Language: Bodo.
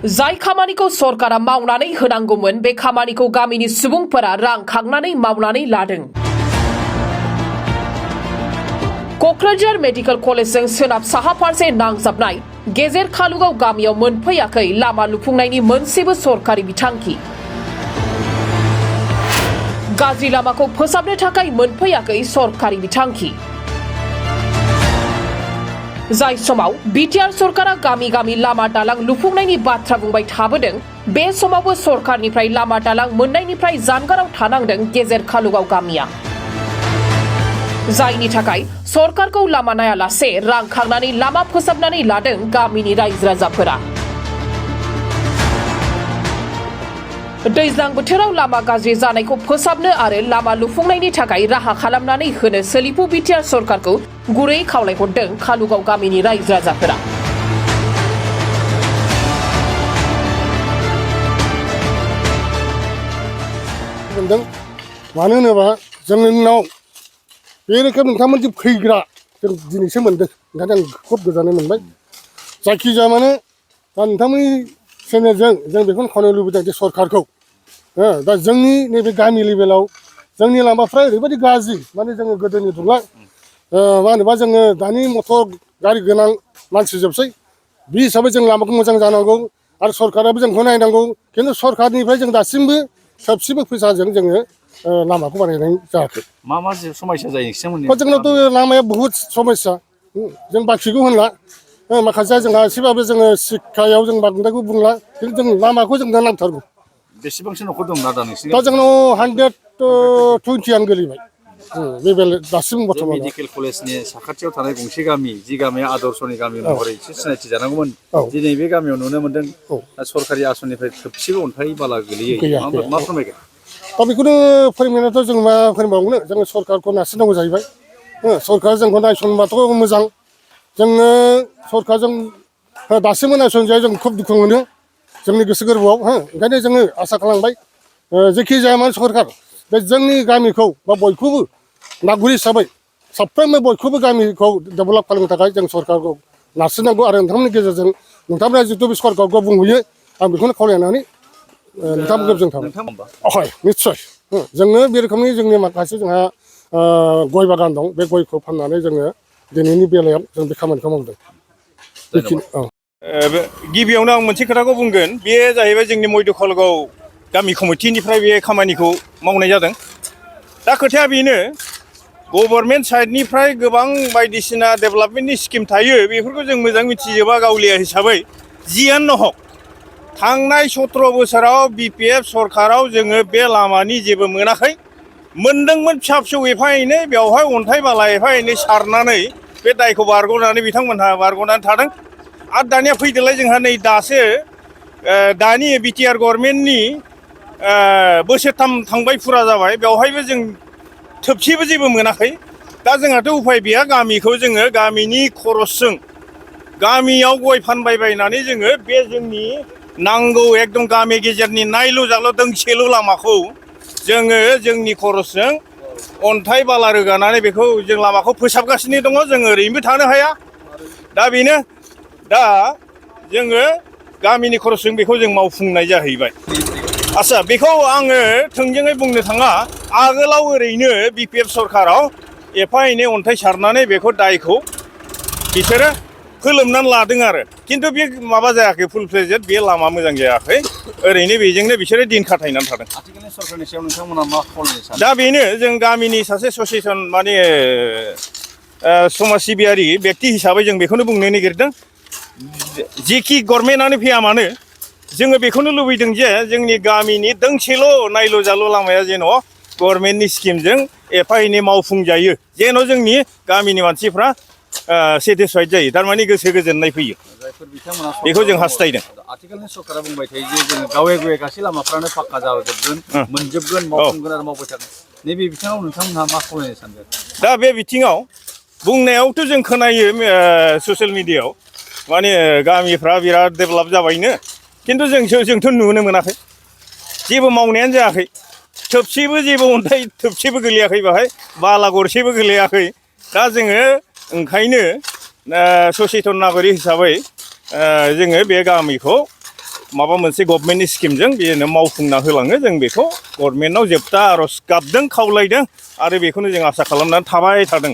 जाय खामानिखौ सरकारा मावनानै होनांगौमोन बे खामानिखौ गामिनि सुबुंफोरा रां खांनानै मावनानै लादों। क'क्राझार मेडिकेल कलेजजों सोनाब साहा फारसे नांजाबनाय गेजेर खालुगाव गामियाव मोनफैयाखै लामा लुफुंनायनि मोनसेबो सरकारि बिथांखि। गाज्रि लामाखौ फोसाबनो थाखाय मोनफैयाखै सरकारि बिथांखि। जाय समाव बिटिआर सरकारा गामि गामि लामा दालां लुफुंनायनि बाथ्रा बुंबाय थाबोदों बे समावबो सरकारनिफ्राय लामा दालां मोननायनिफ्राय जानगाराव थानांदों गेजेर खालुगाव गामिया। जायनि थाखाय सरकारखौ लामा नायालासे रां खांनानै लामा फोसाबनानै लादों गामिनि रायजो राजाफोरा। दैज्लां बोथोराव लामा गाज्रि जानायखौ फोसाबनो आरो लामा लुफुंनायनि थाखाय राहा खालामनानै होनो सोलिफु बिटिआर सरकारखौ गुरै खावलायहरदों खालुगाव गामिनि रायजो राजाफोरा। मानो होनोबा जोंनि उनाव बे रोखोम नोंथांमोनजों फैग्रा जों दिनैसो मोनदों, ओंखायनो आं खोब गोजोननाय मोनबाय। जायखिजाया माने दा नोंथांमोननि चेनेलजों जों बेखौनो खावलायनो लुबैदों जे सरकारखौ दा जोंनि नैबे गामि लेभेलाव जोंनि लामाफ्रा ओरैबायदि गाज्रि, माने जोङो गोदोनि नंला, मा होनोबा जोङो दानि मटर गारि गोनां मानसि जोबसै। बे हिसाबै जों लामाखौ मोजां जानांगौ आरो सरकाराबो जोंखौ नायनांगौ। खिन्थु सरकारनिफ्राय जों दासिमबो थोबसेबो फैसाजों जोङो लामाखौ बानायनाय जायाखै। मा समस्या जायो नोंथांमोननि? जोंनावथ' लामाया बहुद समस्या, जों बाखिखौ होनला। माखासे जोंहा एसेबाबो जोङो शिक्षायाव जों बांद्रायखौ बुंला, खिन्थु जों लामाखौ जों दा नांथारगौ। बेसेबांसो न'खर दं दा नोंसिनि? दा जोंनाव 120आनो गोलैबाय बे दासिम बर्थमान। मेडिकेल कलेजनि साखाथियाव थानाय गंसे गामि, जि गामिया आदर्शनि गामि महरै एसे सिनायथि जानांगौमोन, दिनै बे गामियाव नुनो मोन्दों सरकारि आसनिफ्राय थोबसेबो अन्थाइ बाला गोलैयै। मा फोरमायगोन? दा बेखौनो फोरमायनायाथ' जों मा फोरमायबावनो, जोङो सरकारखौ नारसिननांगौ जाहैबाय। सरकारा जोंखौ नायसनबाथ' मोजां, जोङो सरकारजों दासिमबो नायसनजाया, जों खोब दुखु मोनो जोंनि गोसो गोरबोआव। ओंखायनो जोङो आसा खालामबाय जेखि जाया माने सरकार बे जोंनि गामिखौ बा बयखौबो नागरिक हिसाबै साफ्रोमबो बयखौबो गामिखौ डेभेलप खालामनो थाखाय जों सरकारखौ नारसिननांगौ। आरो नोंथांमोननि गेजेरजों नोंथांमोना जिथु बे सरकारखौ बुंहैयो, आं बेखौनो खावलायनानै नोंथांमोनखौ जों थाबाय। हय निस्सय, जोङो बे रोखोमनि जोंनि माखासे जोंहा गय बागान दं, बे गयखौ फाननानै जोङो दिनैनि बेलायाव जों बे खामानिखौ मावदों। गिबियावनो आं मोनसे खोथाखौ बुंगोन, बे जाहैबाय जोंनि मध्य खालुगाव गामि कमिटिनिफ्राय बे खामानिखौ मावनाय जादों। दा खोथाया बेनो, गभर्नमेन्ट साइडनिफ्राय गोबां बायदिसिना डेभेलपमेन्टनि स्किम थायो, बेफोरखौ जों मोजां मिथिजोबा गावलिया हिसाबै। जियानो हक, थांनाय 17 बोसोराव बिपिएफ सरकाराव जोङो बे लामानि जेबो मोनाखै। मोनदोंमोन फिसा फिसौ एफा एनै, बेवहाय अन्थाइ बाला एफा एनै सारनानै बे दायखौ बारग'नानै बिथांमोनहा बारग'नानै थादों। आरो दानिया फैदोलाय जोंहा नै दासो दानि बिटिआर गभर्नमेन्टनि बोसोरथाम थांबाय, फुरा जाबाय, बेवहायबो जों थोबसेबो जेबो मोनाखै। दा जोंहाथ' उफाय गैया, गामिखौ जोङो गामिनि खरसजों गामियाव गय फानबायबायनानै जोङो बे जोंनि नांगौ एकदम गामि गेजेरनि नायल' जाल' दोंसेल' लामाखौ जोङो जोंनि खरसजों अन्थाइ बाला रोगानानै बेखौ जों लामाखौ फोसाबगासिनो दङ। जों ओरैनोबो थानो हाया। दा बेनो, दा जोङो गामिनि खरसजों बेखौ जों मावफुंनाय जाहैबाय। आच्चा, बेखौ आङो थोंजोङै बुंनो थाङा, आगोलाव ओरैनो बिपिएफ सरकाराव एफा एनै अन्थाइ सारनानै बेखौ दायखौ बिसोरो फोलोमनानै लादों आरो। खिन्थु बे माबा जायाखै, फुल फ्लेजेड बे लामा मोजां जायाखै। ओरैनो बेजोंनो बिसोरो दिन खाथायनानै थादों। आथिखालनि सरकारनि सायाव नोंथांमोना मा खावलायनो सानो? दा बेनो, जों गामिनि सासे सचेसन माने समाज सिबियारि बेक्ति हिसाबै जों बेखौनो बुंनो नागिरदों, जेखि गभर्नमेन्टआनो फैया मानो जोङो बेखौनो लुबैदों जे जोंनि गामिनि दोंसेल' नायल' जाल' लामाया जेन' गभर्नमेन्टनि स्किमजों एफा एनै मावफुंजायो, जेन' जोंनि गामिनि मानसिफ्रा सेटिसफाइड जायो, थारमाने गोसो गोजोननाय फैयो। जायफोर बिथांमोना बेखौ जों हास्थायदों। आथिखालनि सरकारा बुंबाय थायो जे जोङो गावे गावे गासै लामाफ्रानो पाक्का जाजोबगोन, मोनजोबगोन, मावफुंगोन आरो मावबाय थागोन। नैबे बिथिङाव नोंथांमोनहा मा खावलायनो सानगोन? दा बे बिथिङाव बुंनायावथ' जों खोनायो ससियेल मिडियायाव, माने गामिफ्रा बिराद डेभेलप जाबायनो, खिन्थु जोंथ' नुनो मोनाखै, जेबो मावनायानो जायाखै। थोबसेबो जेबो अन्थाइ थोबसेबो गोलैयाखै, बेहाय बाला गरसेबो गोलैयाखै। दा जोङो ओंखायनो सचेतन नागरिक हिसाबै जोङो बे गामिखौ माबा मोनसे गभर्नमेन्टनि स्किमजों बिदिनो मावफुंना होलाङो जों बेखौ गभर्नमेन्टनाव जोबथा आर'ज गाबदों खावलायदों आरो बेखौनो जों आसा खालामनानै थाबाय थादों।